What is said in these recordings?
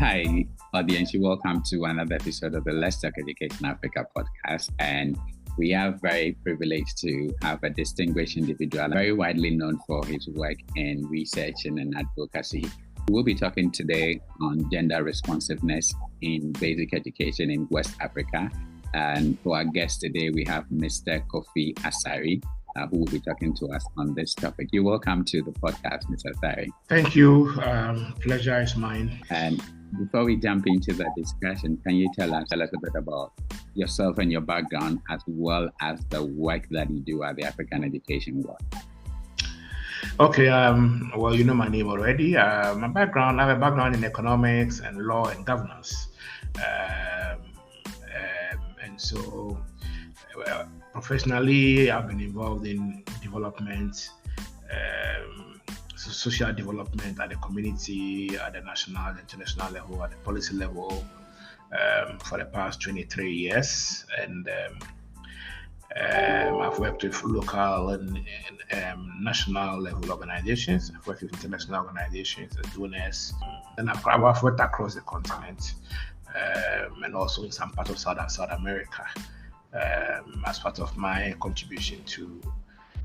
Hi, audience. You're welcome to another episode of the Let's Talk Education Africa podcast. And we are very privileged to have a distinguished individual, very widely known for his work in research and advocacy. We'll be talking today on gender responsiveness in basic education in West Africa. And for our guest today, we have Mr. Kofi Asare, who will be talking to us on this topic. You're welcome to the podcast, Mr. Asare. Thank you. Pleasure is mine. And before we jump into the discussion, can you tell us a little bit about yourself and your background, as well as the work that you do at the African Education Board? Okay. Well, you know my name already. My background, I have a background in economics and law and governance. And so professionally, I've been involved in development, social development at the community, at the national, international level, at the policy level for the past 23 years. And I've worked with local and national level organizations. I've worked with international organizations, donors, and I've worked across the continent and also in some part of South America as part of my contribution to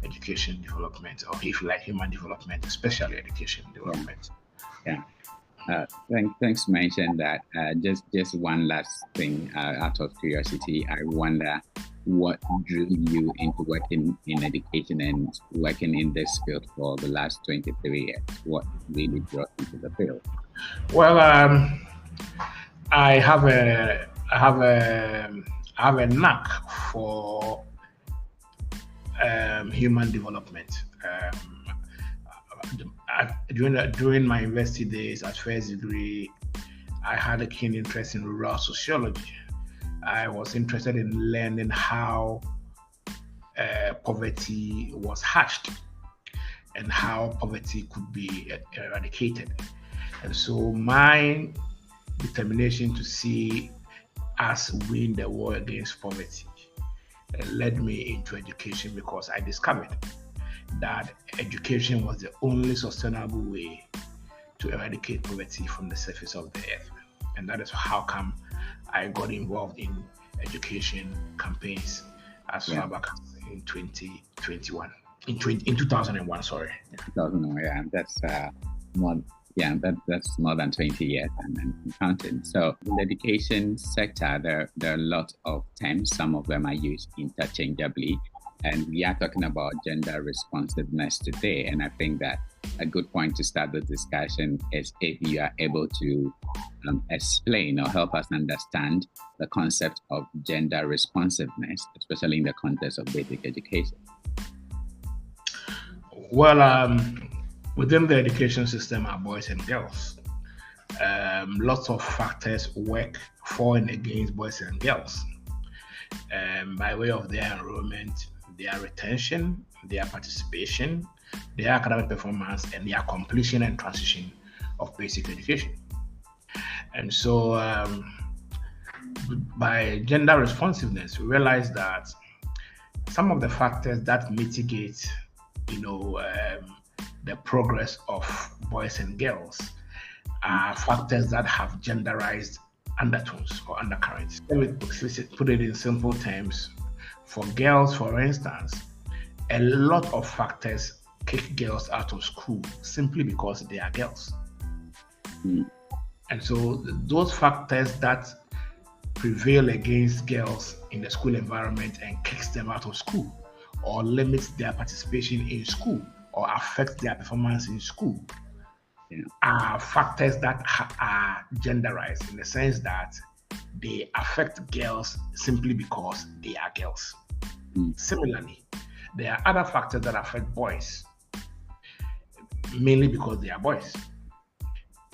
education development, or if you like, human development, especially education development. Yeah. Thanks to mention that. Just one last thing, out of curiosity, I wonder what drew you into working in education and working in this field for the last 23 years? What really brought you to the field? Well, I have a knack for human development. During my university days at first degree, I had a keen interest in rural sociology. I was interested in learning how poverty was hatched and how poverty could be eradicated. And so my determination to see us win the war against poverty led me into education, because I discovered that education was the only sustainable way to eradicate poverty from the surface of the earth. And that is how come I got involved in education campaigns as far back in 2021. In 2001, sorry. 2001, yeah, that's more. Yeah, that's more than 20 years and counting. So in the education sector, there are a lot of terms. Some of them are used interchangeably. And we are talking about gender responsiveness today. And I think that a good point to start the discussion is if you are able to explain or help us understand the concept of gender responsiveness, especially in the context of basic education. Well, within the education system are boys and girls. Lots of factors work for and against boys and girls by way of their enrollment, their retention, their participation, their academic performance, and their completion and transition of basic education. And so by gender responsiveness, we realize that some of the factors that mitigate, the progress of boys and girls are factors that have genderized undertones or undercurrents. Let me put it in simple terms. For girls, for instance, a lot of factors kick girls out of school simply because they are girls. And so those factors that prevail against girls in the school environment and kicks them out of school, or limits their participation in school, or affect their performance in school, are factors that are genderized, in the sense that they affect girls simply because they are girls. Similarly, there are other factors that affect boys mainly because they are boys.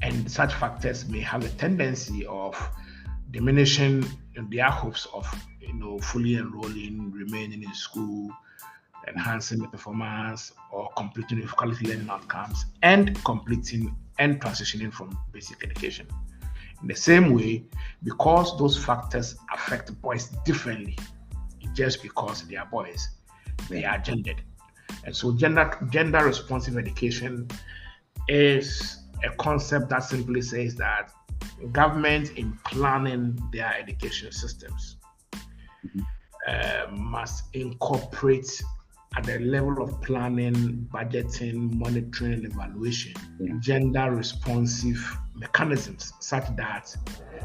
And such factors may have a tendency of diminishing their hopes of fully enrolling, remaining in school, enhancing the performance, or completing the quality learning outcomes, and completing and transitioning from basic education. In the same way, because those factors affect boys differently, just because they are boys, they are gendered. And so gender responsive education is a concept that simply says that government in planning their education systems must incorporate at the level of planning, budgeting, monitoring, and evaluation, gender responsive mechanisms such that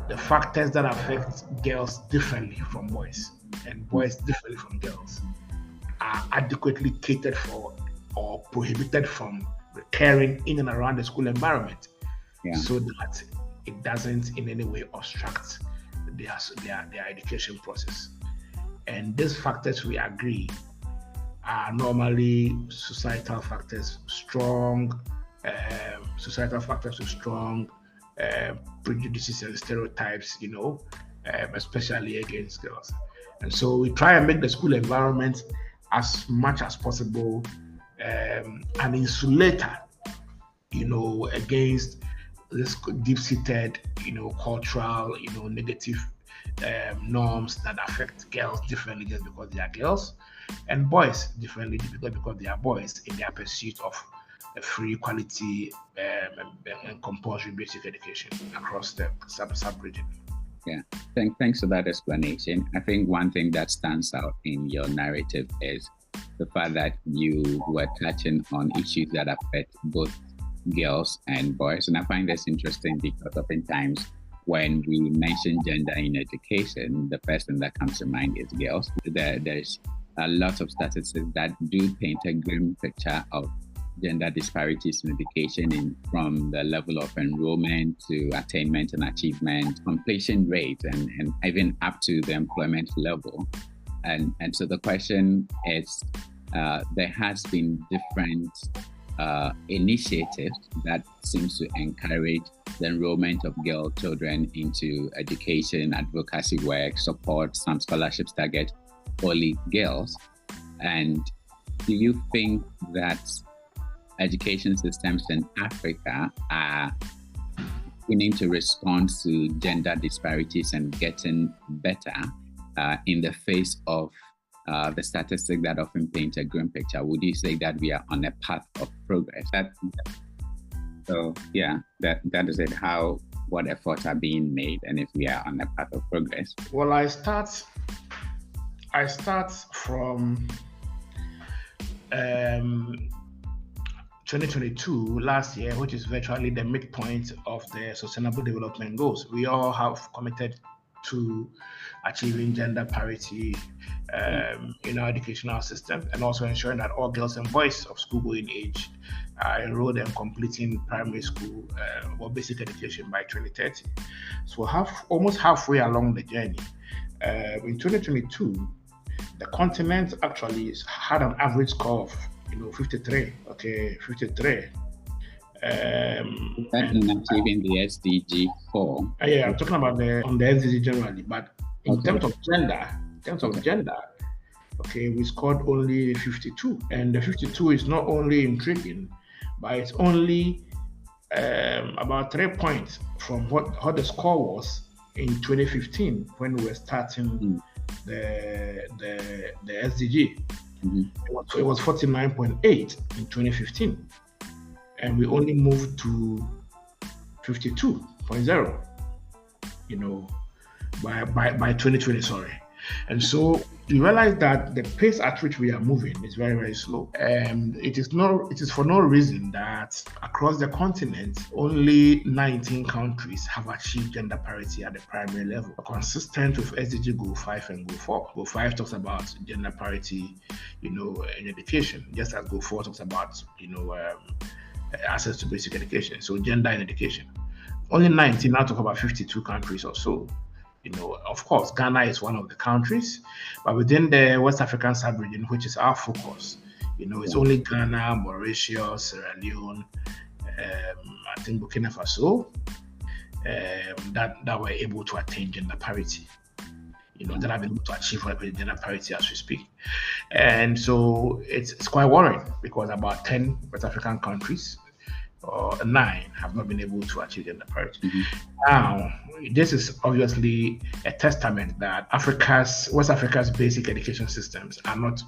the factors that affect girls differently from boys and boys differently from girls are adequately catered for or prohibited from recurring in and around the school environment, so that it doesn't in any way obstruct their education process. And these factors, we agree, are normally societal factors, strong prejudices and stereotypes, especially against girls. And so we try and make the school environment as much as possible an insulator, against this deep-seated, cultural, negative norms that affect girls differently just because they are girls, and boys differently because they are boys in their pursuit of a free, quality, and compulsory basic education across the sub-region. Yeah, thanks for that explanation. I think one thing that stands out in your narrative is the fact that you were touching on issues that affect both girls and boys. And I find this interesting because oftentimes when we mention gender in education, the first thing that comes to mind is girls. There's a lot of statistics that do paint a grim picture of gender disparities in education, from the level of enrollment to attainment and achievement, completion rate, and even up to the employment level. And so the question is, there has been different initiatives that seems to encourage the enrollment of girl children into education, advocacy work, support. Some scholarships target only girls. And do you think that education systems in Africa are beginning to respond to gender disparities and getting better in the face of the statistics that often paint a grim picture? Would you say that we are on a path of progress? That is it. What efforts are being made, and if we are on a path of progress? Well, I start from 2022, last year, which is virtually the midpoint of the Sustainable Development Goals. We all have committed to achieving gender parity in our educational system, and also ensuring that all girls and boys of school-going age are enrolled and completing primary school or basic education by 2030. So almost halfway along the journey. In 2022, the continent actually had an average score of 53. Okay, 53. In achieving the SDG 4. Yeah, I'm talking about on the SDG generally, but in terms of gender, okay, we scored only 52, and the 52 is not only intriguing, but it's only about 3 points from what the score was in 2015 when we were starting the SDG. It was 49.8 in 2015, and we only moved to 52.0, by 2020, sorry. And so you realize that the pace at which we are moving is very, very slow. And it is for no reason that across the continent, only 19 countries have achieved gender parity at the primary level, consistent with SDG Goal 5 and Goal 4. Goal 5 talks about gender parity, in education, just as Goal 4 talks about, access to basic education. So gender in education. Only 19 out of about 52 countries or so. Of course, Ghana is one of the countries, but within the West African sub-region, which is our focus, it's only Ghana, Mauritius, Sierra Leone, I think Burkina Faso, that were able to attain gender parity, that have been able to achieve gender parity as we speak. And so it's quite worrying because about 10 West African countries, or 9, have not been able to achieve gender parity. Now, this is obviously a testament that West Africa's basic education systems are not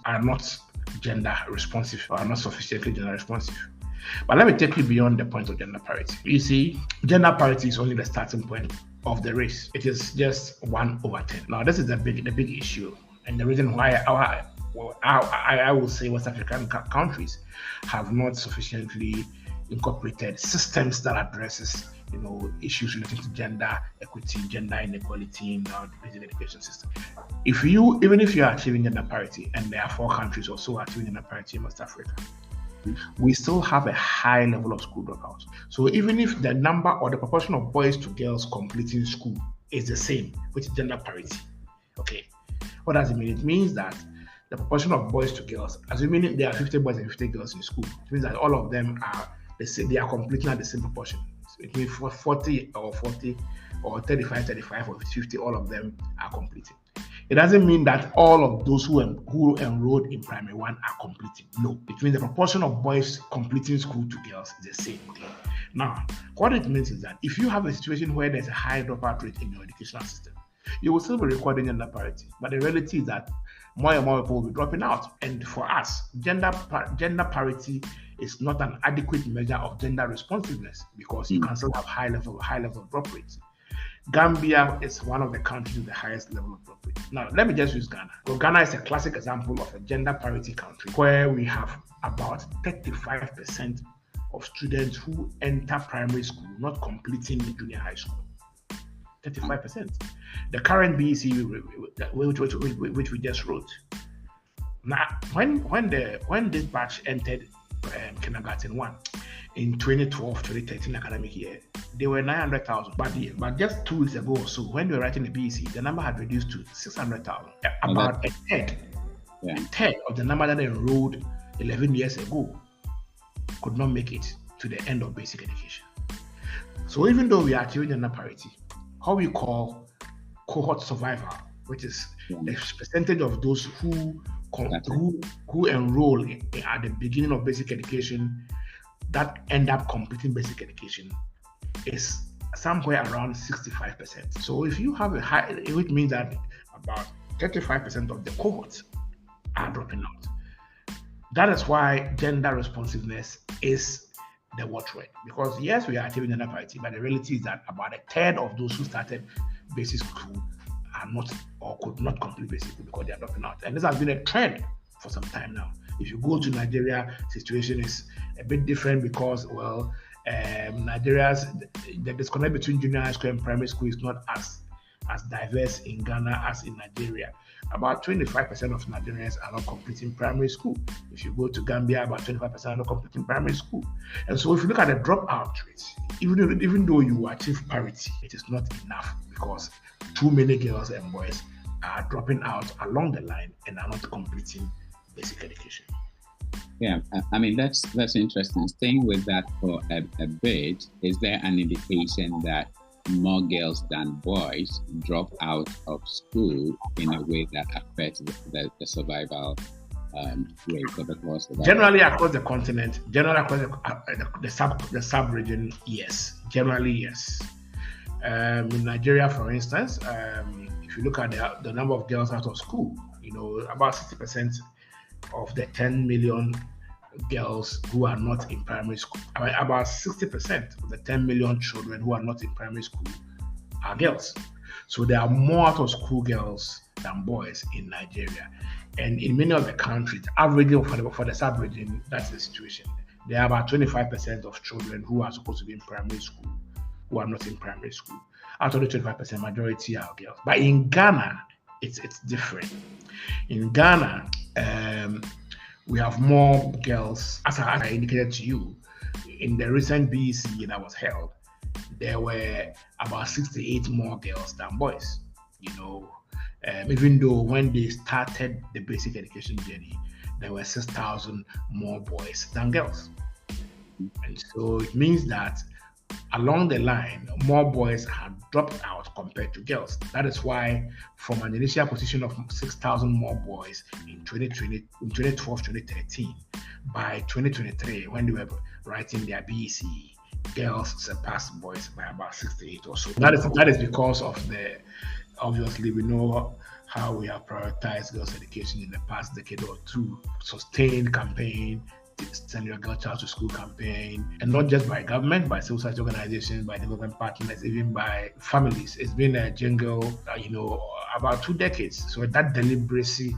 gender responsive, or are not sufficiently gender responsive. But let me take you beyond the point of gender parity. You see, gender parity is only the starting point of the race. It is just 1/10. Now, this is the big issue, and the reason why I will say West African countries have not sufficiently incorporated systems that addresses issues relating to gender equity, gender inequality in our basic education system. Even if you are achieving gender parity, and there are 4 countries or so achieving gender parity in West Africa, we still have a high level of school dropouts. So even if the number or the proportion of boys to girls completing school is the same, which is gender parity, okay, what does it mean? It means that the proportion of boys to girls, assuming there are 50 boys and 50 girls in school, it means that all of them are the same, they are completing at the same proportion. So it means 40 or 35 or 50, all of them are completing. It doesn't mean that all of those who enrolled in primary 1 are completing. No, it means the proportion of boys completing school to girls is the same. Okay? Now, what it means is that if you have a situation where there's a high dropout rate in your educational system, you will still be recording gender parity. But the reality is that more and more people will be dropping out. And for us, gender parity is not an adequate measure of gender responsiveness, because you can still have high level of drop rates. Gambia is one of the countries with the highest level of drop rate. Now, let me just use Ghana. So Ghana is a classic example of a gender parity country where we have about 35% of students who enter primary school not completing junior high school. 35%. The current BEC which we just wrote. Now, when this batch entered kindergarten 1 in 2012-2013 academic year, they were 900,000. But just 2 weeks ago or so, when we were writing the BEC, the number had reduced to 600,000. About a third of the number that enrolled 11 years ago could not make it to the end of basic education. So even though we are achieving gender parity, how we call cohort survival, which is the percentage of those who enroll at the beginning of basic education that end up completing basic education, is somewhere around 65%. So if you have a high, it means that about 35% of the cohorts are dropping out. That is why gender responsiveness is the watchword. Because yes, we are achieving gender parity, but the reality is that about a third of those who started basic school are not or could not complete basic school because they are dropping out. And this has been a trend for some time now. If you go to Nigeria, situation is a bit different because, Nigeria's the disconnect between junior high school and primary school is not as diverse in Ghana as in Nigeria. About 25% of Nigerians are not completing primary school. If you go to Gambia, about 25% are not completing primary school. And so if you look at the dropout rate, even though you achieve parity, it is not enough because too many girls and boys are dropping out along the line and are not completing basic education. Yeah, I mean, that's interesting. Staying with that for a bit, is there an indication that more girls than boys drop out of school in a way that affects the survival rate? Generally across the continent, generally across the sub-region, yes. Generally, yes. In Nigeria, for instance, if you look at the number of girls out of school, about 60% of the 10 million girls who are not in primary school, about 60% of the 10 million children who are not in primary school are girls. So there are more out of school girls than boys in Nigeria. And in many of the countries, averaging for the sub-region, that's the situation. There are about 25% of children who are supposed to be in primary school who are not in primary school. Out of the 25%, majority are girls. But in Ghana, it's different. In Ghana, we have more girls. As I indicated to you, in the recent BEC that was held, there were about 68 more girls than boys. Even though when they started the basic education journey, there were 6,000 more boys than girls. And so it means that along the line, more boys had dropped out compared to girls. That is why, from an initial position of 6,000 more boys in 2012-2013, by 2023, when they were writing their BEC, girls surpassed boys by about 68 or so. That is because of obviously, we know how we have prioritized girls' education in the past decade or two, sustained campaign, Send Your Girl Child to School campaign, and not just by government, by civil society organizations, by development partners, even by families. It's been a jingle, about 2 decades. So that deliberacy,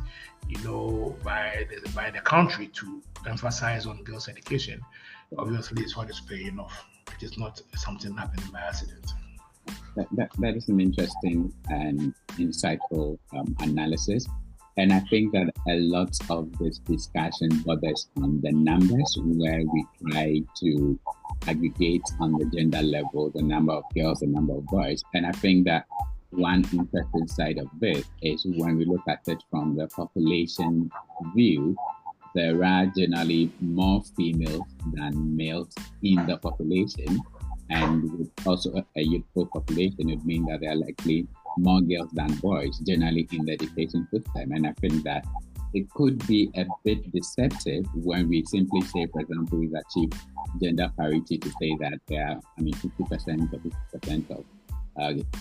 by the country to emphasize on girls' education, obviously is what is paying off. It is not something happening by accident. That is an interesting and insightful analysis. And I think that a lot of this discussion borders on the numbers, where we try to aggregate on the gender level the number of girls, the number of boys. And I think that one interesting side of this is when we look at it from the population view, there are generally more females than males in the population. And with also a youthful population, it means that there are likely more girls than boys generally in the education system. And I think that it could be a bit deceptive when we simply say, for example, we've achieved gender parity, to say that there are, 50% or 50% of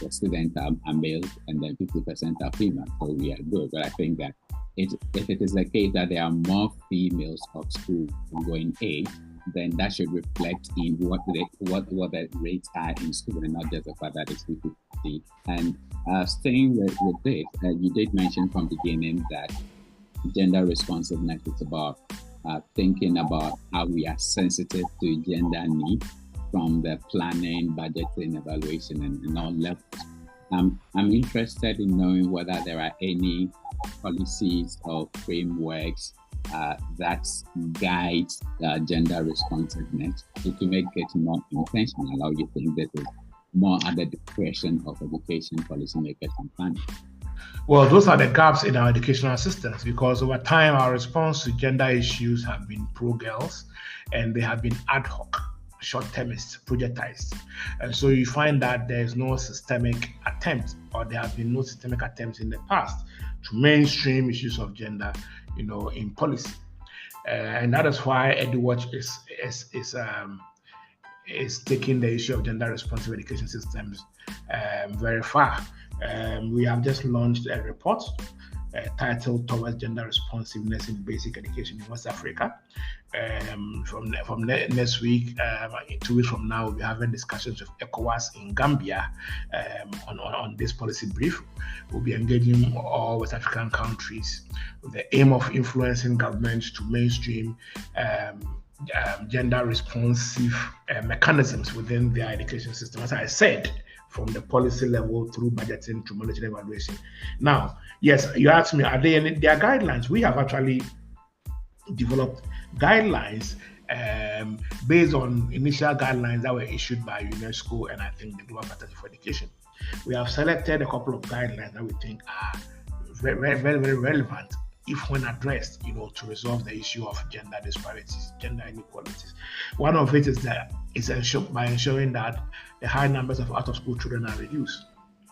the students are males and then 50% are females. So we are good. But I think that if it is the case that there are more females of school going age, then that should reflect in what the rates are in school, and not just the fact that it's 50-50. And staying with this, you did mention from the beginning that gender responsiveness is about thinking about how we are sensitive to gender needs from the planning, budgeting, evaluation, and all levels. I'm interested in knowing whether there are any policies or frameworks that guides gender responsiveness to make it more intentional, or you think this is more at the discretion of education policymakers and planners? Well, those are the gaps in our educational systems, because over time our response to gender issues have been pro-girls, and they have been ad hoc, short-termist, projectized. And so you find that there's no systemic attempt, or there have been no systemic attempts in the past to mainstream issues of gender, in policy. And that is why Eduwatch is taking the issue of gender responsive education systems very far. We have just launched a report titled Towards Gender Responsiveness in Basic Education in West Africa. From next week, 2 weeks from now, we'll be having discussions with ECOWAS in Gambia on this policy brief. We'll be engaging all West African countries with the aim of influencing governments to mainstream gender responsive mechanisms within their education system. As I said, from the policy level through budgeting to monetary evaluation. Now, yes, you asked me, are there any? There are guidelines. We have actually developed guidelines based on initial guidelines that were issued by UNESCO and I think the Global Partnership for Education. We have selected a couple of guidelines that we think are very, very, very relevant if when addressed, to resolve the issue of gender disparities, gender inequalities. One of it is that by ensuring that the high numbers of out-of-school children are reduced.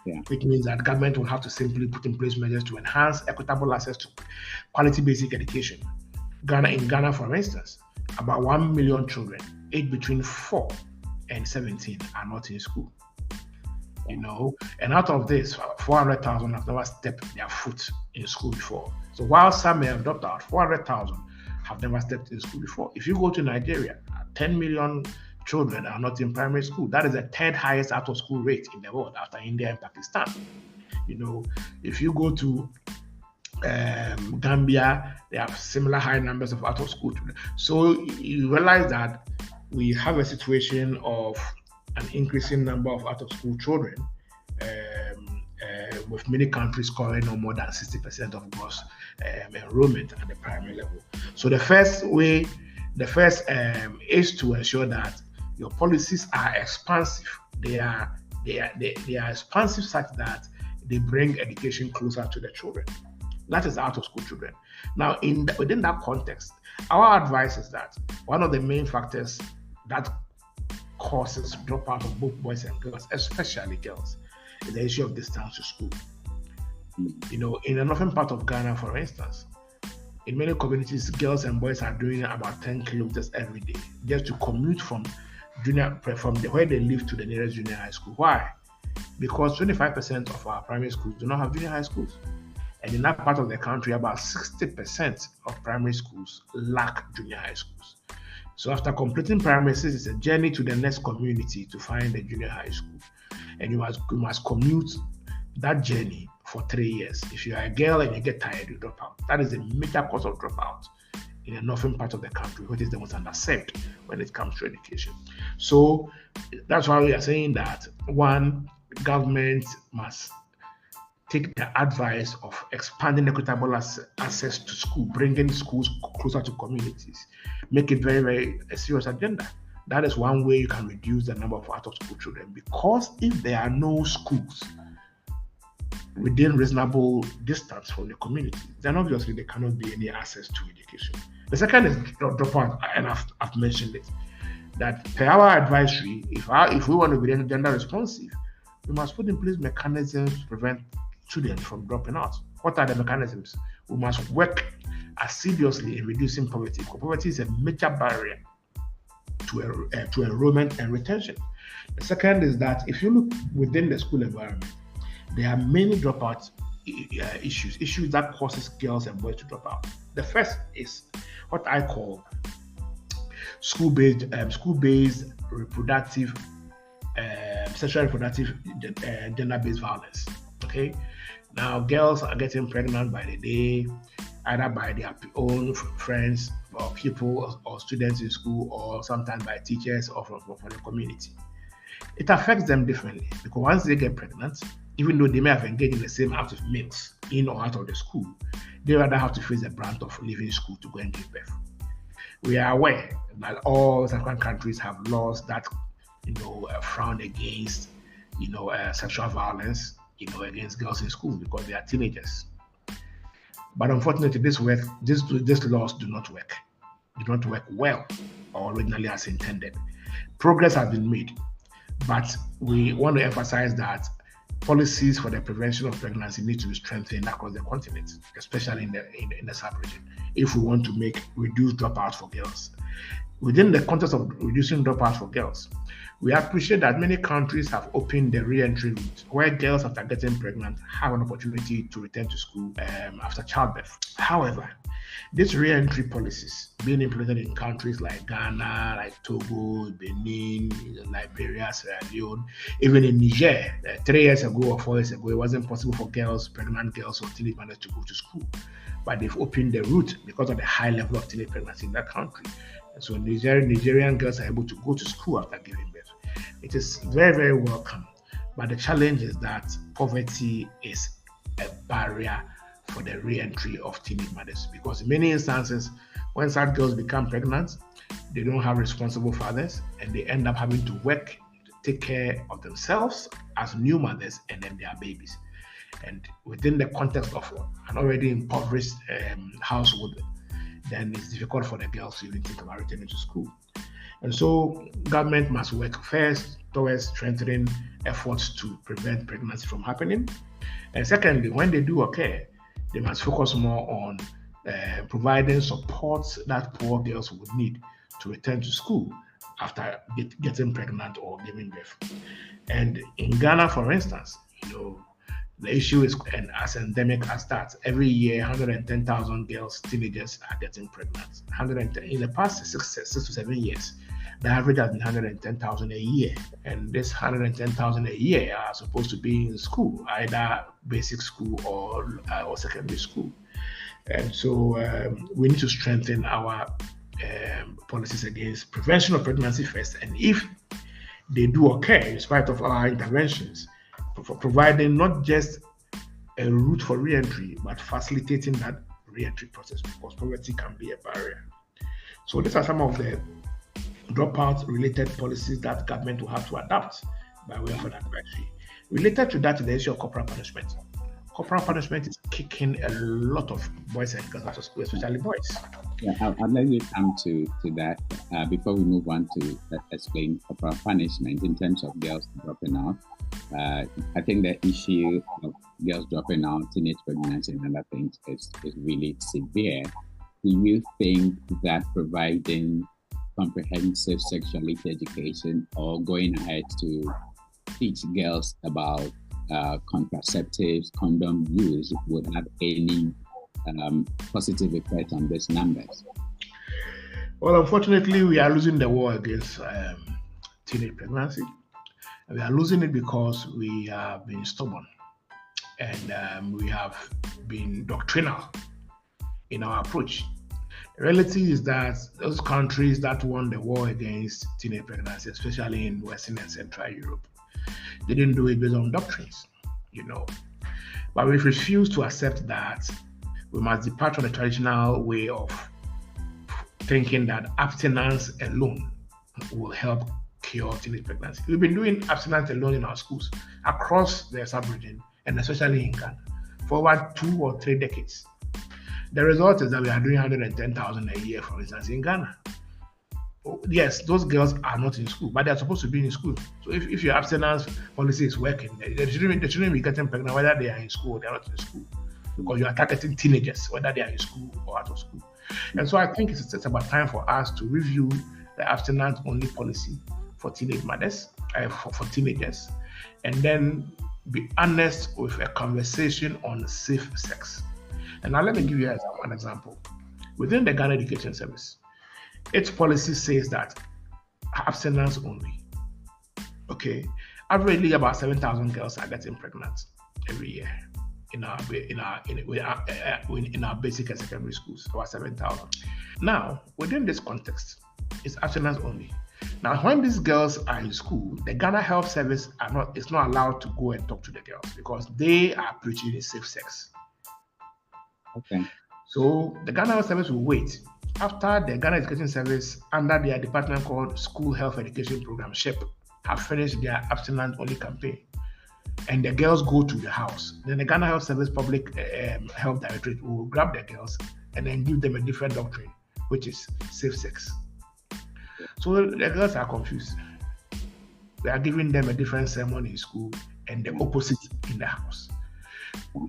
Yeah. Which means that government will have to simply put in place measures to enhance equitable access to quality basic education. In Ghana, for instance, about 1 million children aged between 4 and 17 are not in school. And out of this, 400,000 have never stepped their foot in school before. So while some may have dropped out, 400,000 have never stepped in school before. If you go to Nigeria, 10 million children are not in primary school. That is the third highest out-of-school rate in the world after India and Pakistan. If you go to Gambia, they have similar high numbers of out-of-school children. So you realize that we have a situation of an increasing number of out-of-school children, with many countries scoring no more than 60% of gross enrollment at the primary level. So the first is to ensure that your policies are expansive. They are expansive such that they bring education closer to the children. That is out-of-school children. Now, within that context, our advice is that one of the main factors that causes dropout of both boys and girls, especially girls, is the issue of distance to school. In the northern part of Ghana, for instance, in many communities, girls and boys are doing about 10 kilometers every day just to commute from where they live to the nearest junior high school. Why? Because 25% of our primary schools do not have junior high schools. And in that part of the country, about 60% of primary schools lack junior high schools. So after completing primary six, it's a journey to the next community to find a junior high school. And you must commute that journey for 3 years. If you are a girl and you get tired, you drop out. That is the major cause of dropout in the northern part of the country, which is the most underserved when it comes to education. So that's why we are saying that one, government must take the advice of expanding equitable access to school, bringing schools closer to communities, make it very, very a serious agenda. That is one way you can reduce the number of out-of-school children, because if there are no schools within reasonable distance from the community, then obviously there cannot be any access to education. The second is dropout, and I've mentioned it, that per our advisory, if we want to be gender responsive, we must put in place mechanisms to prevent students from dropping out. What are the mechanisms? We must work assiduously in reducing poverty. Poverty is a major barrier to enrollment and retention. The second is that if you look within the school environment, there are many dropout issues that causes girls and boys to drop out. The first is what I call school-based reproductive, sexual reproductive, gender-based violence. Okay, now girls are getting pregnant by the day, either by their own friends or people or students in school, or sometimes by teachers or from the community. It affects them differently, because once they get pregnant, even though they may have engaged in the same act of males in or out of the school, they rather have to face the brunt of leaving school to go and give birth. We are aware that all African countries have laws that frown against sexual violence against girls in school because they are teenagers. But unfortunately, these laws do not work well or originally as intended. Progress has been made, but we want to emphasize that policies for the prevention of pregnancy need to be strengthened across the continent, especially in the sub-region, if we want to reduce dropouts for girls. Within the context of reducing dropouts for girls, we appreciate that many countries have opened the re-entry route, where girls after getting pregnant have an opportunity to return to school after childbirth. However, these re-entry policies being implemented in countries like Ghana, like Togo, Benin, Liberia, Sierra Leone, even in Niger, 3 years ago or 4 years ago, it wasn't possible for pregnant girls or teenage mothers to go to school. But they've opened the route because of the high level of teenage pregnancy in that country. And so Nigerian girls are able to go to school after giving birth. It is very, very welcome. But the challenge is that poverty is a barrier for the re-entry of teenage mothers, because in many instances, when such girls become pregnant, they don't have responsible fathers, and they end up having to work to take care of themselves as new mothers and then their babies. And within the context of an already impoverished household, then it's difficult for the girls to even think about returning to school. And so government must work first towards strengthening efforts to prevent pregnancy from happening. And secondly, when they do occur, they must focus more on providing support that poor girls would need to return to school after getting pregnant or giving birth. And in Ghana, for instance, the issue is as endemic as that. Every year, 110,000 girls, teenagers, are getting pregnant. 110 in the past 6 to 7 years. The average has been 110,000 a year, and this 110,000 a year are supposed to be in school, either basic school or secondary school. And so we need to strengthen our policies against prevention of pregnancy first, and if they do occur, in spite of our interventions, for providing not just a route for re-entry, but facilitating that re-entry process, because poverty can be a barrier. So these are some of the dropout-related policies that government will have to adapt by way of an advisory. Related to that is the issue of corporal punishment. Corporal punishment is kicking a lot of boys and girls out of school, especially boys. Yeah, I'll let you come to that before we move on to explain corporal punishment in terms of girls dropping out. I think the issue of girls dropping out, teenage pregnancy, and other things is really severe. Do you think that providing comprehensive sexuality education or going ahead to teach girls about contraceptives, condom use would have any positive effect on these numbers? Well, unfortunately, we are losing the war against teenage pregnancy. We are losing it because we have been stubborn and we have been doctrinal in our approach. The reality is that those countries that won the war against teenage pregnancy, especially in Western and Central Europe, they didn't do it based on doctrines, you know. But we refuse to accept that we must depart from the traditional way of thinking that abstinence alone will help cure teenage pregnancy. We've been doing abstinence alone in our schools across the sub-region and especially in Ghana for over 2 or 3 decades. The result is that we are doing 110,000 a year, for instance, in Ghana. Yes, those girls are not in school, but they're supposed to be in school. So if your abstinence policy is working, they shouldn't be getting pregnant whether they are in school or they're not in school, because you are targeting teenagers, whether they are in school or out of school. And so I think it's about time for us to review the abstinence-only policy for teenage mothers, for teenagers, and then be honest with a conversation on safe sex. And now let me give you an example. Within the Ghana Education Service, its policy says that abstinence only. Okay, averagely about 7,000 girls are getting pregnant every year in our basic and secondary schools, about 7,000. Now, within this context, it's abstinence only. Now, when these girls are in school, the Ghana Health Service is not allowed to go and talk to the girls because they are preaching a safe sex. Okay. So the Ghana Health Service will wait after the Ghana Education Service, under their department called School Health Education Program (SHEP), have finished their abstinence only campaign, and the girls go to the house. Then the Ghana Health Service Public Health Directorate will grab the girls and then give them a different doctrine, which is safe sex. So the girls are confused. We are giving them a different sermon in school and the opposite in the house.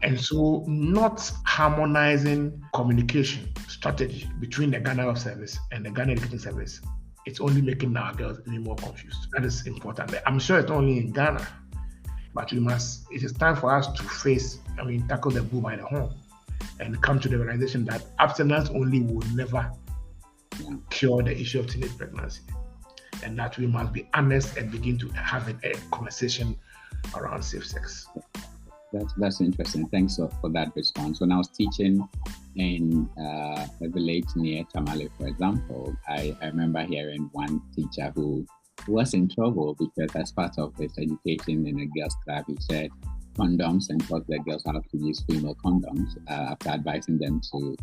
And so not harmonizing communication strategy between the Ghana Health Service and the Ghana Education Service, it's only making our girls even more confused. That is important. I'm sure it's not only in Ghana, but it is time for us to tackle the bull by the horn and come to the realization that abstinence only will never cure the issue of teenage pregnancy. And that we must be honest and begin to have a conversation around safe sex. That's interesting. Thanks for that response. When I was teaching in a village near Tamale, for example, I remember hearing one teacher who was in trouble because as part of his education in a girls' club, he said condoms and taught the girls how to use female condoms after advising them to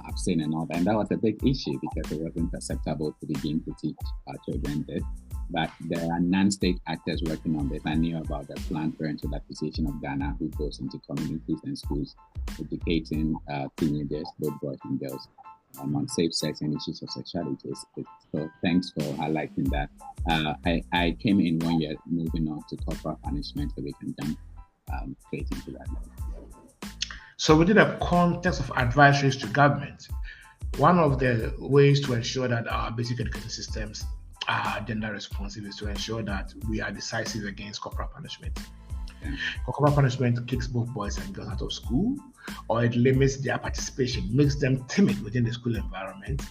abstain and all that. And that was a big issue because it wasn't acceptable to begin to teach our children this. But there are non-state actors working on this. I knew about the Planned Parenthood Association of Ghana, who goes into communities and schools educating teenagers, both boys and girls, on safe sex and issues of sexuality. So thanks for highlighting that. I came in when you're moving on to corporal punishment, so we can jump straight into that. So within the context of advisories to government, one of the ways to ensure that our basic education systems are gender responsive is to ensure that we are decisive against corporal punishment. Corporal punishment kicks both boys and girls out of school, or it limits their participation, makes them timid within the school environment,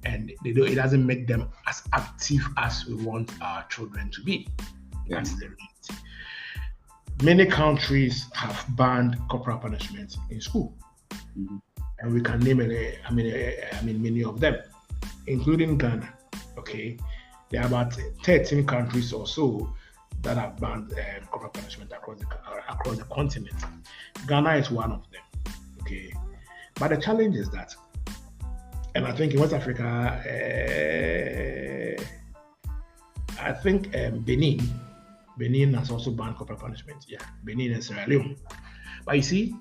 and it doesn't make them as active as we want our children to be. That's the reality. Many countries have banned corporal punishment in school, and we can name many of them, including Ghana. Okay. There are about 13 countries or so that have banned corporal punishment across the continent. Ghana is one of them. Okay, but the challenge is that, and I think in West Africa, I think Benin has also banned corporal punishment. Yeah, Benin and Sierra Leone. But you see,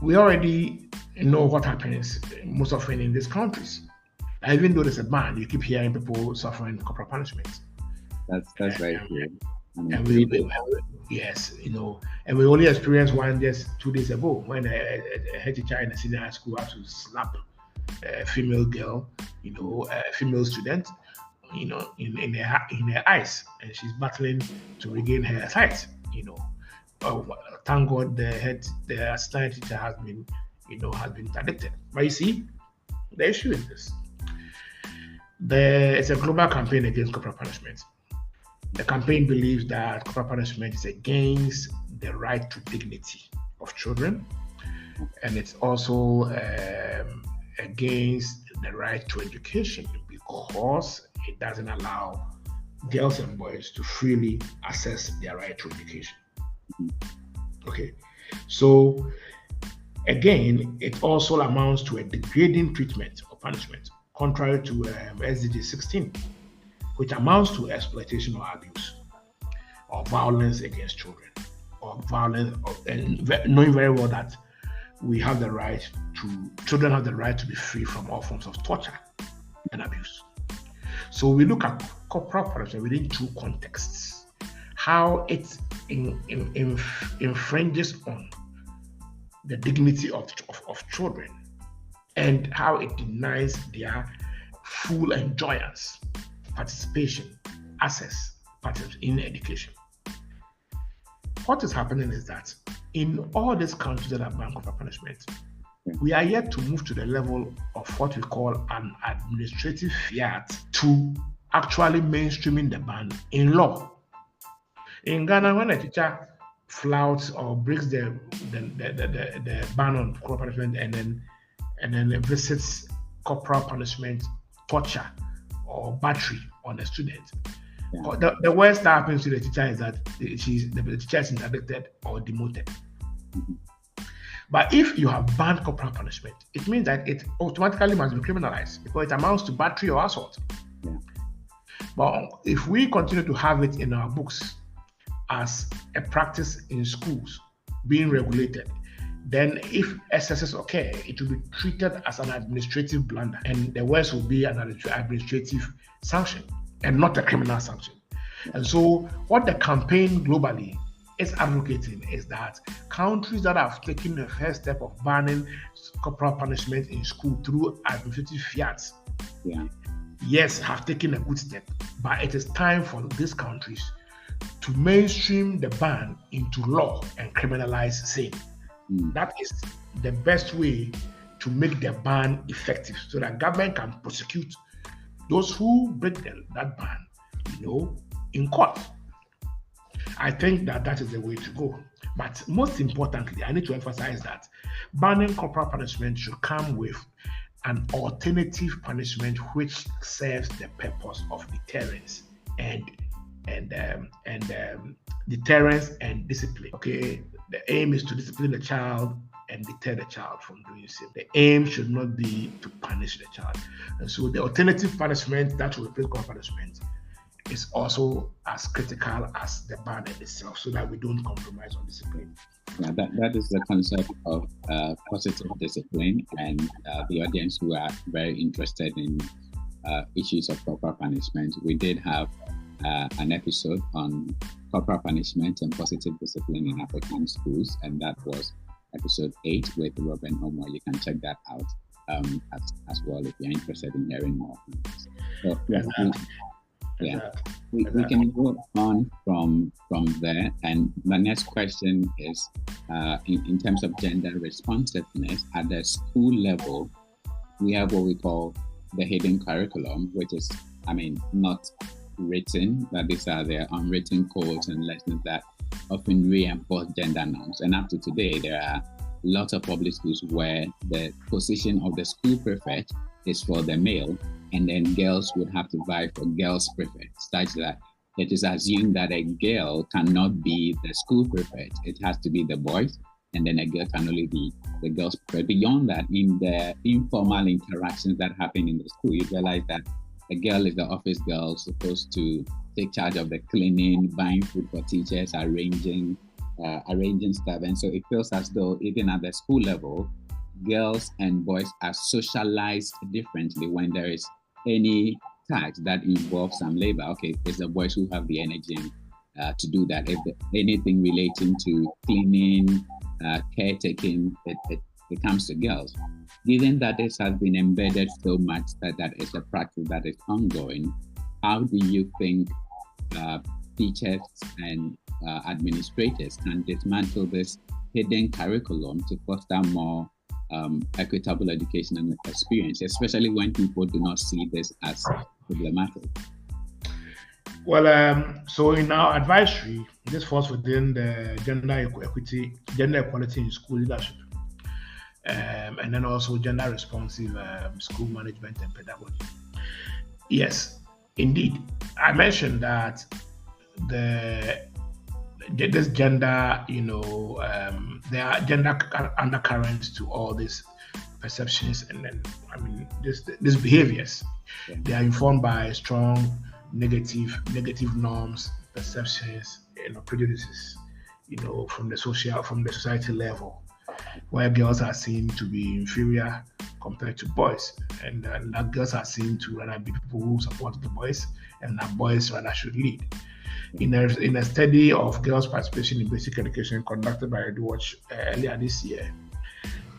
we already know what happens most often in these countries. Even though there's a ban, you keep hearing people suffering corporal punishment. That's very true. And we only experienced one just 2 days ago when a head teacher in a senior high school had to slap a female girl, a female student, in her eyes, and she's battling to regain her sight. Thank God the assistant teacher has been interdicted. But you see, the issue is this. There is a global campaign against corporal punishment. The campaign believes that corporal punishment is against the right to dignity of children, and it's also against the right to education because it doesn't allow girls and boys to freely access their right to education. Okay, so again, it also amounts to a degrading treatment or punishment, contrary to SDG 16, which amounts to exploitation or abuse or violence against children, or violence, and knowing very well that children have the right to be free from all forms of torture and abuse. So we look at corporal punishment within two contexts: how it infringes on the dignity of children, and how it denies their full enjoyance, participation, access in education. What is happening is that in all these countries that have banned corporal punishment, we are yet to move to the level of what we call an administrative fiat to actually mainstreaming the ban in law. In Ghana, when a teacher flouts or breaks the ban on corporal punishment and then visits corporal punishment, torture, or battery on a student, the worst that happens to the teacher is that the teacher is interdicted or demoted. But if you have banned corporal punishment, it means that it automatically must be criminalized because it amounts to battery or assault. But if we continue to have it in our books as a practice in schools being regulated, then if excesses occur, it will be treated as an administrative blunder, and the worst will be an administrative sanction and not a criminal sanction. And so what the campaign globally is advocating is that countries that have taken the first step of banning corporal punishment in school through administrative fiats, yes, have taken a good step, but it is time for these countries to mainstream the ban into law and criminalize sin. That is the best way to make the ban effective, so that government can prosecute those who break that ban, in court. I think that is the way to go. But most importantly, I need to emphasize that banning corporal punishment should come with an alternative punishment which serves the purpose of deterrence and deterrence and discipline. Okay, the aim is to discipline the child and deter the child from doing so. The aim should not be to punish the child. And so the alternative punishment that will replace corporal punishment is also as critical as the ban itself, so that we don't compromise on discipline. That is the concept of positive discipline, and the audience who are very interested in issues of corporal punishment, we did have an episode on corporal punishment and positive discipline in African schools, and that was episode 8 with Robin Homo. You can check that out as well if you're interested in hearing more. So, we can go on from there. And the next question is, in terms of gender responsiveness, at the school level, we have what we call the hidden curriculum, which is, not written, but these are the unwritten codes and lessons that often reinforce gender norms. And up to today, there are lots of public schools where the position of the school prefect is for the male, and then girls would have to vie for girls prefect, such that it is assumed that a girl cannot be the school prefect. It has to be the boys, and then a girl can only be the girls prefect. Beyond that, in the informal interactions that happen in the school, you realize that a girl is the office girl, supposed to take charge of the cleaning, buying food for teachers, arranging stuff. And so it feels as though even at the school level, girls and boys are socialized differently when there is any task that involves some labor. Okay, it's the boys who have the energy to do that. If anything relating to cleaning, caretaking, it comes to girls. Given that this has been embedded so much that it's a practice that is ongoing, how do you think teachers and administrators can dismantle this hidden curriculum to foster more equitable education and experience, especially when people do not see this as problematic? Well, so in our advisory, this falls within the gender equality in school leadership, and then also gender responsive school management and pedagogy. Yes, indeed. I mentioned that this gender, there are gender undercurrents to all these perceptions, and then these behaviors. Yeah. They are informed by strong negative norms, perceptions, prejudices, from the society level, where girls are seen to be inferior compared to boys, and that girls are seen to rather be people who support the boys, and that boys rather should lead. In a study of girls' participation in basic education conducted by Eduwatch earlier this year,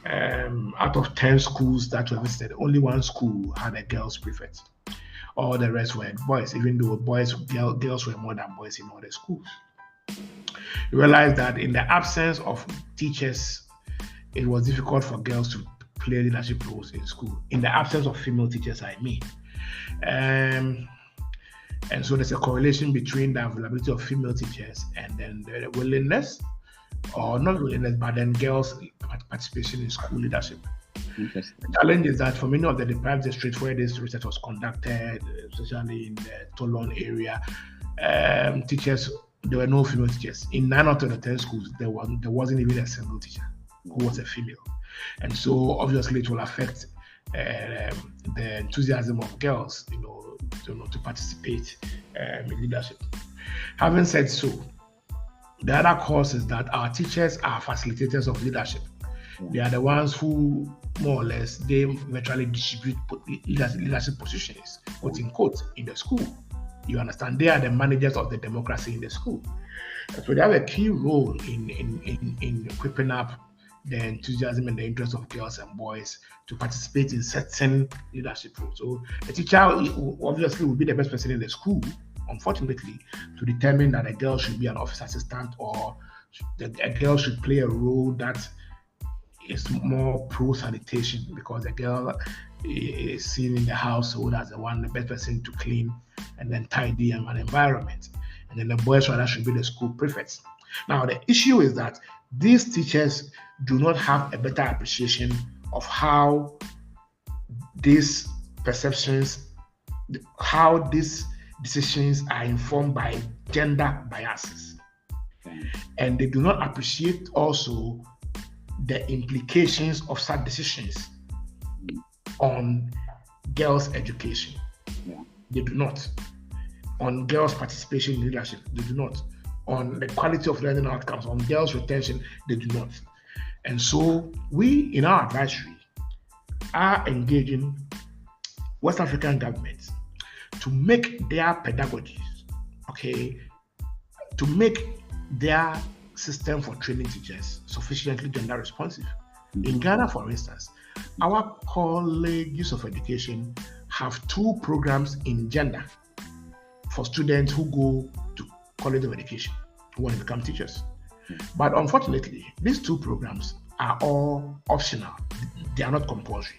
out of 10 schools that were visited, only one school had a girls' prefect. All the rest were boys, even though girls were more than boys in all the schools. You realize that in the absence of teachers, it was difficult for girls to play leadership roles in school. In the absence of female teachers, I mean. And so there's a correlation between the availability of female teachers and then the willingness, or not willingness, but then girls' participation in school leadership. The challenge is that for many of the deprived districts where this research was conducted, especially in the Toulon area, there were no female teachers. In 9 out of the 10 schools, there wasn't even a single teacher who was a female. And so obviously it will affect the enthusiasm of girls, to participate in leadership. Having said so, the other cause is that our teachers are facilitators of leadership. They are the ones who, more or less, they virtually distribute leadership positions, quote unquote, in the school. You understand? They are the managers of the democracy in the school. So they have a key role in equipping up the enthusiasm and the interest of girls and boys to participate in certain leadership roles. So the teacher obviously will be the best person in the school, unfortunately, to determine that a girl should be an office assistant, or a girl should play a role that is more pro sanitation, because the girl is seen in the household as the best person to clean and then tidy an environment. And then the boys rather should be the school prefects. Now, the issue is that these teachers do not have a better appreciation of how these perceptions, how these decisions are informed by gender biases. And they do not appreciate also the implications of such decisions on girls' education. They do not. On girls' participation in leadership, they do not. On the quality of learning outcomes, on girls' retention, they do not. And so we, in our advisory, are engaging West African governments to make their pedagogies, to make their system for training teachers sufficiently gender responsive. In Ghana, for instance, our colleges of education have 2 programs in gender for students who go to college of education, who want to become teachers. But unfortunately, these 2 programs are all optional. They are not compulsory.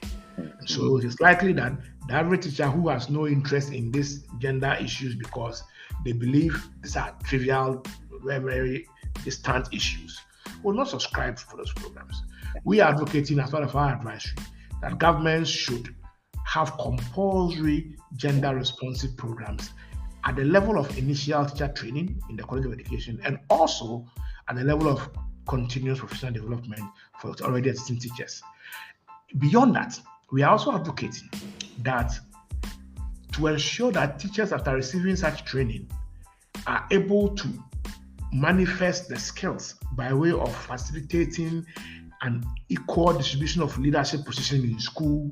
So it's likely that the average teacher who has no interest in these gender issues because they believe these are trivial, very, very distant issues, will not subscribe for those programs. We are advocating, as part of our advisory, that governments should have compulsory gender responsive programs at the level of initial teacher training in the College of Education, and also at the level of continuous professional development for already existing teachers. Beyond that, we are also advocating that to ensure that teachers, after receiving such training, are able to manifest the skills by way of facilitating an equal distribution of leadership positions in school,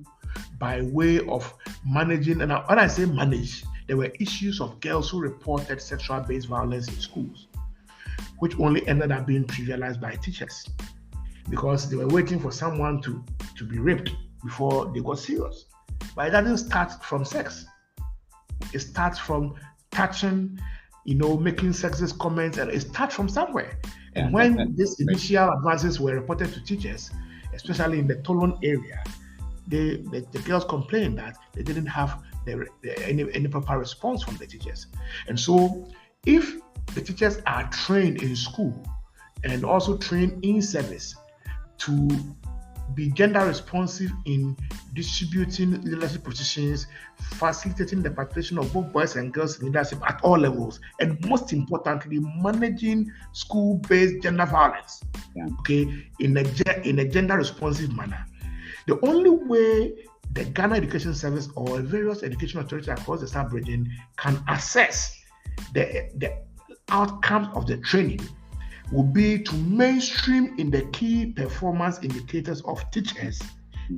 by way of managing, and when I say manage, there were issues of girls who reported sexual-based violence in schools, which only ended up being trivialized by teachers because they were waiting for someone to be raped before they got serious. But it doesn't start from sex. It starts from touching, making sexist comments, and it starts from somewhere. And when these initial advances were reported to teachers, especially in the Toulon area, the girls complained that they didn't have any proper response from the teachers. And so if the teachers are trained in school and also trained in service to be gender responsive in distributing leadership positions, facilitating the participation of both boys and girls in leadership at all levels, and most importantly, managing school-based gender violence, in a gender responsive manner. The only way the Ghana Education Service or various education authorities across the sub-region can assess the outcomes of the training will be to mainstream in the key performance indicators of teachers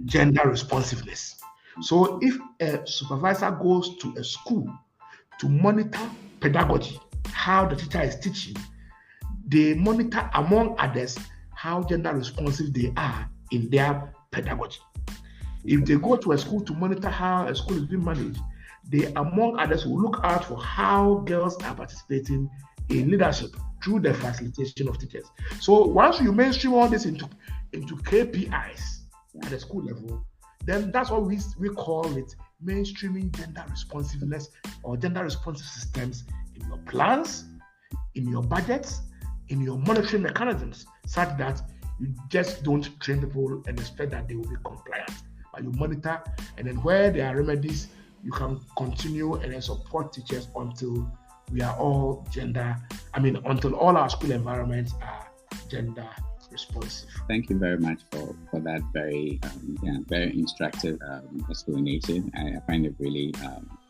gender responsiveness. So if a supervisor goes to a school to monitor pedagogy, how the teacher is teaching, they monitor, among others, how gender responsive they are in their pedagogy. If they go to a school to monitor how a school is being managed, they, among others, will look out for how girls are participating in leadership through the facilitation of teachers. So once you mainstream all this into KPIs at the school level, then that's what we call it mainstreaming gender responsiveness or gender responsive systems in your plans, in your budgets, in your monitoring mechanisms, such that you just don't train people and expect that they will be compliant. But you monitor, and then where there are remedies, you can continue and then support teachers until we are all until all our school environments are gender responsive. Thank you very much for that very very instructive explanation. I find it really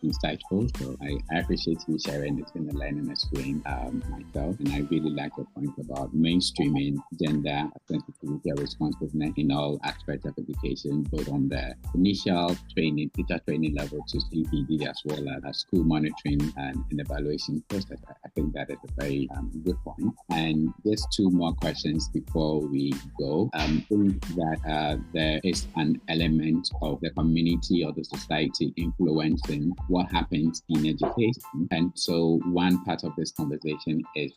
insightful. So I appreciate you sharing. It's been a learning experience myself, and I really like your point about mainstreaming gender sensitivity and responsiveness in all aspects of education, both on the initial training, teacher training level to CPD, as well as school monitoring and evaluation process. I think that is a very good point. And just two more questions before we go. Think that there is an element of the community or the society influencing what happens in education. And so one part of this conversation is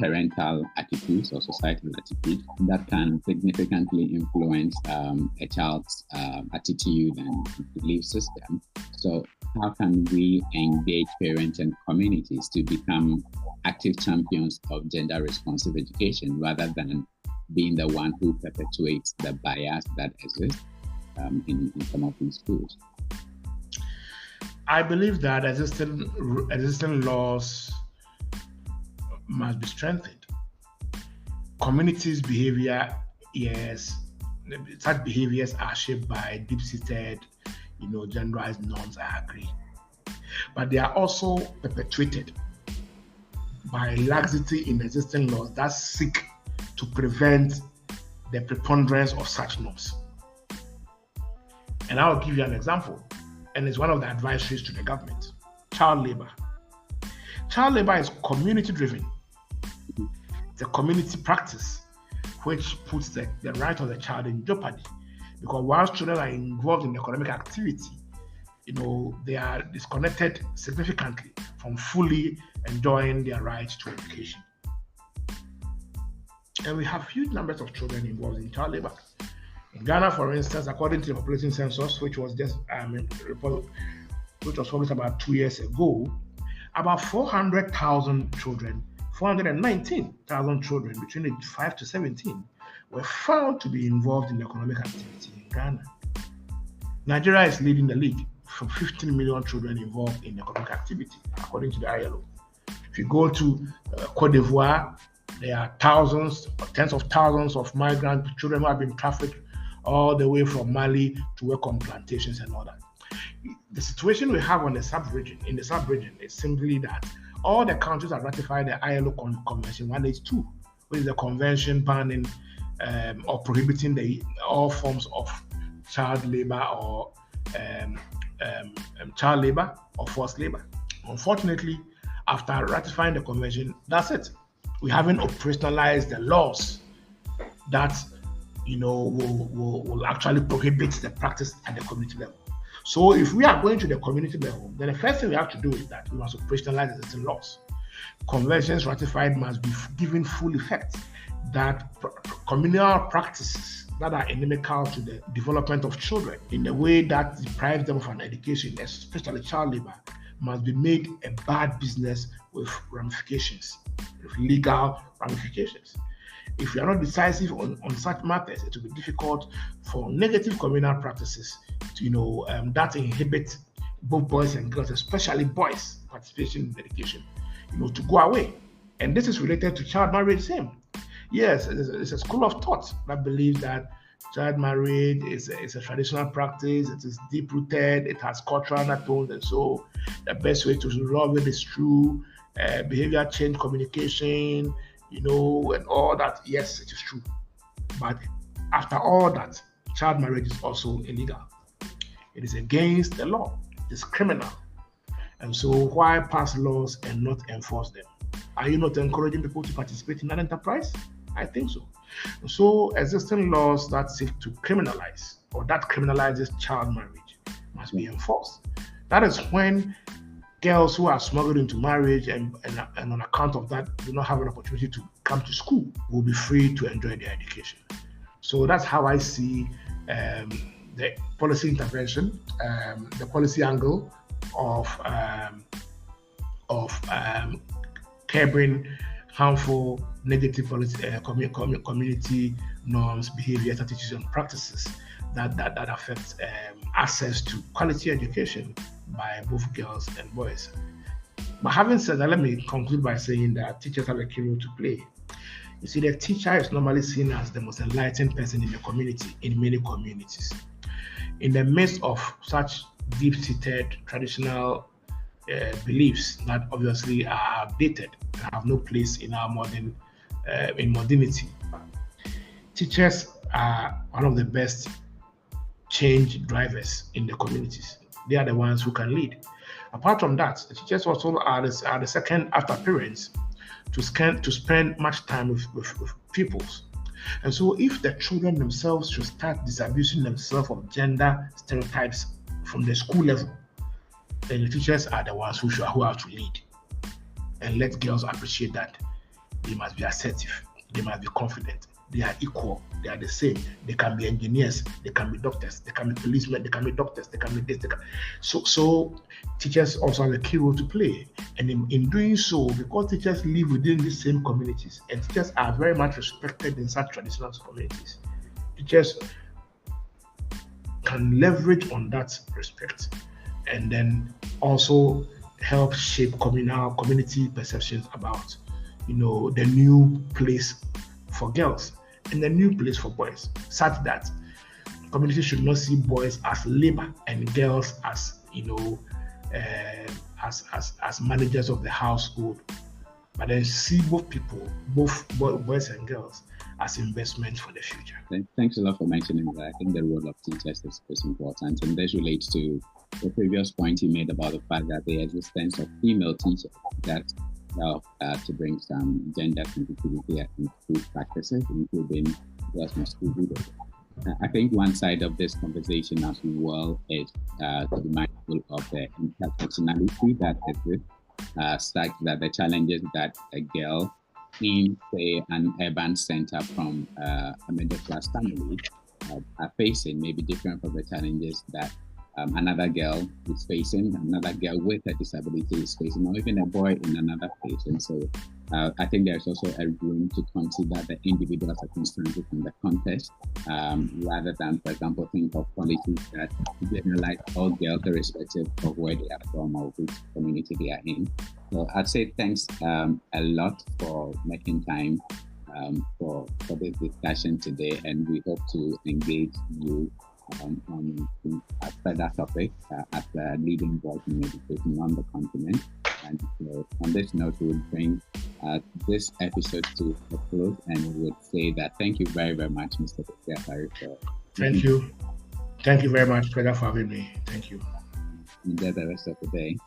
parental attitudes or societal attitudes that can significantly influence a child's attitude and belief system. So how can we engage parents and communities to become active champions of gender responsive education rather than being the one who perpetuates the bias that exists in some of these schools? I believe that existing laws must be strengthened. Communities' behavior, yes, such behaviors are shaped by deep-seated, genderized norms, I agree. But they are also perpetuated by laxity in existing laws that seek to prevent the preponderance of such norms. And I'll give you an example, and it's one of the advisories to the government: child labor. Child labor is community-driven. It's a community practice which puts the right of the child in jeopardy, because once children are involved in economic activity, they are disconnected significantly from fully enjoying their right to education. And we have huge numbers of children involved in child labor. In Ghana, for instance, according to the population census, which was just which was published about 2 years ago, about 419,000 children between age 5 to 17 were found to be involved in economic activity in Ghana. Nigeria is leading the league from 15 million children involved in economic activity, according to the ILO. If you go to Cote d'Ivoire, there are thousands, tens of thousands of migrant children who have been trafficked all the way from Mali to work on plantations and all that. The situation we have in the sub-region is simply that all the countries have ratified the ILO Convention 182, which is the convention banning or prohibiting all forms of child labor or forced labor. Unfortunately, after ratifying the convention, that's it. We haven't operationalized the laws that will actually prohibit the practice at the community level. So if we are going to the community level, then the first thing we have to do is that we must operationalize the existing laws. Conventions ratified must be given full effect, that communal practices that are inimical to the development of children in the way that deprives them of an education, especially child labor, must be made a bad business with ramifications, with legal ramifications. If we are not decisive on such matters, it will be difficult for negative communal practices to, that inhibit both boys and girls, especially boys' participation in education, to go away. And this is related to child marriage same. Yes, it's a school of thought that believes that child marriage is a traditional practice. It is deep-rooted. It has cultural undertones, and so the best way to resolve it is through behavior change, communication, and all that. Yes, it is true. But after all that, child marriage is also illegal. It is against the law. It is criminal. And so why pass laws and not enforce them? Are you not encouraging people to participate in that enterprise? I think so. So existing laws that seek to criminalize or that criminalizes child marriage must be enforced. That is when girls who are smuggled into marriage and on account of that do not have an opportunity to come to school will be free to enjoy their education. So that's how I see the policy intervention, the policy angle of curbing harmful, negative community norms, behaviors, attitudes, and practices that affect access to quality education by both girls and boys. But having said that, let me conclude by saying that teachers have a key role to play. You see, the teacher is normally seen as the most enlightened person in the community, in many communities. In the midst of such deep-seated traditional beliefs that obviously are outdated and have no place in our in modernity, teachers are one of the best change drivers in the communities. They are the ones who can lead. Apart from that, the teachers also are the second after parents to spend much time with pupils. And so if the children themselves should start disabusing themselves of gender stereotypes from the school level, then the teachers are the ones who have to lead and let girls appreciate that they must be assertive, they must be confident, they are equal, they are the same. They can be engineers, they can be doctors, they can be policemen, they can be doctors, they can be this. So teachers also have a key role to play. And in doing so, because teachers live within these same communities and teachers are very much respected in such traditional communities, teachers can leverage on that respect and then also help shape community perceptions about the new place for girls and the new place for boys, such that community should not see boys as labor and girls as as managers of the household, but then see both people, both boys and girls, as investments for the future. Thanks a lot for mentioning that. I think the role of teachers is important, and this relates to the previous point you made about the fact that the existence of female teachers that help to bring some gender sensitivity and school practices, including girls in school leadership. I think one side of this conversation as well is to be mindful of the intersectionality that exists, such that the challenges that a girl in, say, an urban center from a middle-class family are facing may be different from the challenges that another girl is facing, another girl with a disability is facing, or even a boy in another place. And so I think there's also a room to consider the individual circumstances and the context, rather than, for example, think of policies that generalize all girls irrespective of where they are from or which community they are in. So I'd say thanks a lot for making time for this discussion today, and we hope to engage you on a further topic as a leading voice in education on the continent. And so on this note, we will bring this episode to a close, and we would say that thank you very, very much, Mr. Kofi Asare. Thank you. Thank you very much, Tettegah, for having me. Thank you. Enjoy the rest of the day.